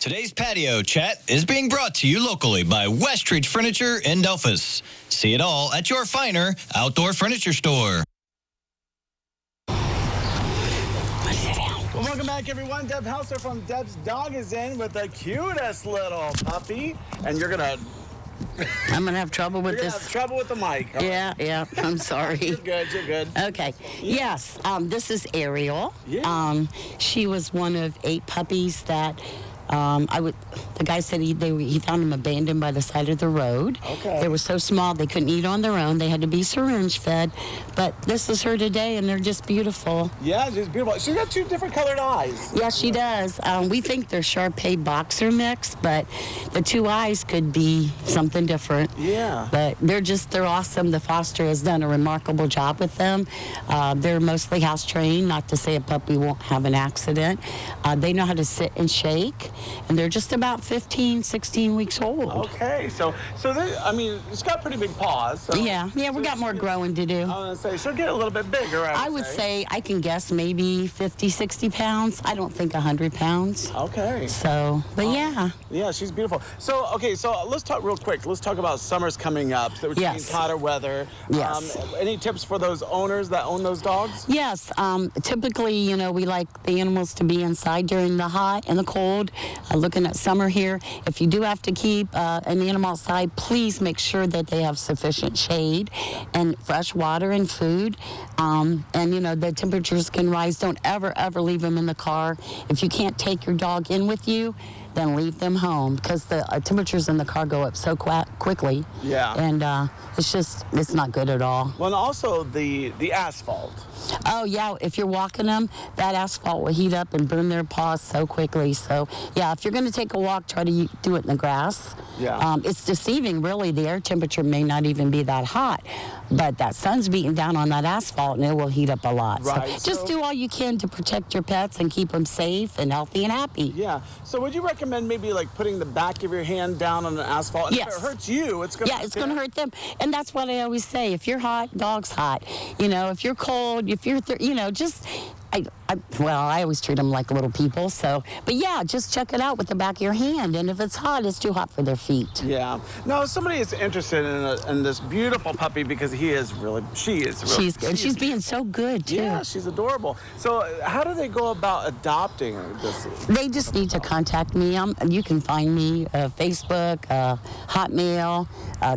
Today's patio chat is being brought to you locally by Westridge Furniture in Delphus. See it all at your finer outdoor furniture store. Well, welcome back, everyone. Deb Helser from Deb's Dog is in with the cutest little puppy, and you're gonna. I'm gonna have trouble with this. Have trouble with the mic. Yeah. I'm sorry. You're good. Okay. Yes. This is Ariel. Yeah. She was one of 8 puppies that. The guy said he found them abandoned by the side of the road. Okay. They were so small they couldn't eat on their own. They had to be syringe fed. But this is her today, and they're just beautiful. Yeah, she's beautiful. She's got 2 different colored eyes. Yeah, she does. We think they're Shar-Pei boxer mix, but the 2 eyes could be something different. Yeah. But they're awesome. The foster has done a remarkable job with them. They're mostly house trained, not to say a puppy won't have an accident. They know how to sit and shake. And they're just about 15, 16 weeks old. Okay, so it's got pretty big paws. So, yeah, we got more growing to do. I was going to say, she'll get a little bit bigger, I would say, I can guess maybe 50, 60 pounds. I don't think 100 pounds. Okay. So, but yeah. Yeah, she's beautiful. So let's talk real quick. Let's talk about summer's coming up. So we're taking hotter weather. Yes. Any tips for those owners that own those dogs? Yes. Typically, we like the animals to be inside during the hot and the cold. Looking at summer here, if you do have to keep an animal outside, please make sure that they have sufficient shade and fresh water and food. And the temperatures can rise. Don't ever leave them in the car. If you can't take your dog in with you, then leave them home, because the temperatures in the car go up so quickly. Yeah. And it's not good at all. Well, and also the asphalt. Oh, yeah. If you're walking them, that asphalt will heat up and burn their paws so quickly. So, yeah, if you're going to take a walk, try to do it in the grass. Yeah. It's deceiving, really. The air temperature may not even be that hot, but that sun's beating down on that asphalt, and it will heat up a lot. Right. So just do all you can to protect your pets and keep them safe and healthy and happy. Yeah. So would you recommend maybe like putting the back of your hand down on the asphalt? And yes. If it hurts you, it's going to it's going to hurt them. And that's what I always say. If you're hot, dog's hot. If you're cold, if you're, I always treat them like little people. So, but yeah, just check it out with the back of your hand. And if it's hot, it's too hot for their feet. Yeah. Now, if somebody is interested in this beautiful puppy, because she is really She's good. She's being so good, too. Yeah, she's adorable. So how do they go about adopting this? They just need to contact me. You can find me Facebook, Hotmail.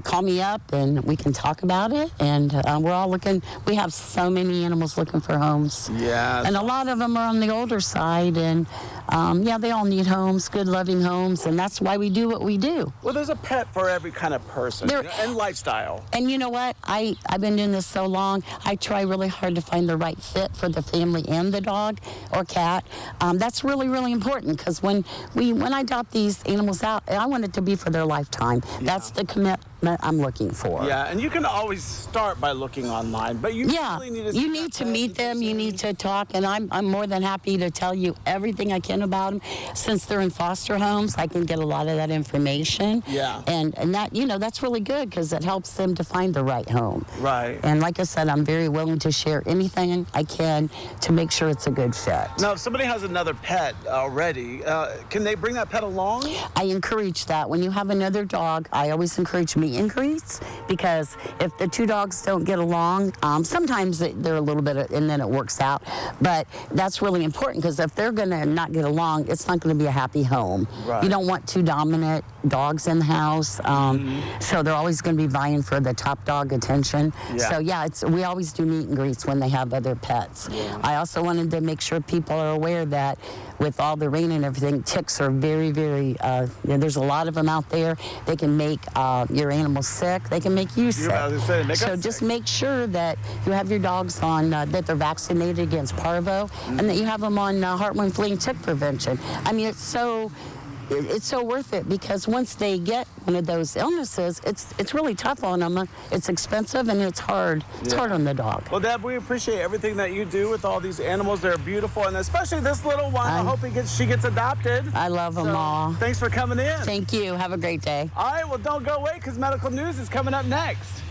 Call me up, and we can talk about it. And we're all looking. We have so many animals looking for homes. Yeah. And a lot of them are on the older side, and they all need homes, good, loving homes, and that's why we do what we do. Well, there's a pet for every kind of person and lifestyle. And you know what? I've been doing this so long, I try really hard to find the right fit for the family and the dog or cat. That's really, really important, because when I adopt these animals out, I want it to be for their lifetime. Yeah. That's the commitment I'm looking for. Yeah, and you can always start by looking online, but you really need to meet them. You need to talk, and I'm more than happy to tell you everything I can about them. Since they're in foster homes, I can get a lot of that information. Yeah. And that that's really good, because it helps them to find the right home. Right. And like I said, I'm very willing to share anything I can to make sure it's a good fit. Now, if somebody has another pet already, can they bring that pet along? I encourage that. When you have another dog, I always encourage meet and greets, because if the 2 dogs don't get along, sometimes they're a little bit, and then it works out. But that's really important, because if they're going to not get along, it's not going to be a happy home. Right. You don't want 2 dominant dogs in the house. So they're always going to be vying for the top dog attention. Yeah. So we always do meet and greets when they have other pets. Yeah. I also wanted to make sure people are aware that with all the rain and everything, ticks are very, very, there's a lot of them out there. They can make your animals sick. They can make you sick. So just make sure that you have your dogs on, that they're vaccinated against parvo, and that you have them on heartworm, flea, and tick prevention. I mean, it's so worth it, because once they get one of those illnesses, it's really tough on them. It's expensive, and it's hard. It's hard on the dog. Well, Deb, we appreciate everything that you do with all these animals. They're beautiful, and especially this little one. I hope she gets adopted. I love them all. Thanks for coming in. Thank you. Have a great day. All right, well, don't go away, because medical news is coming up next.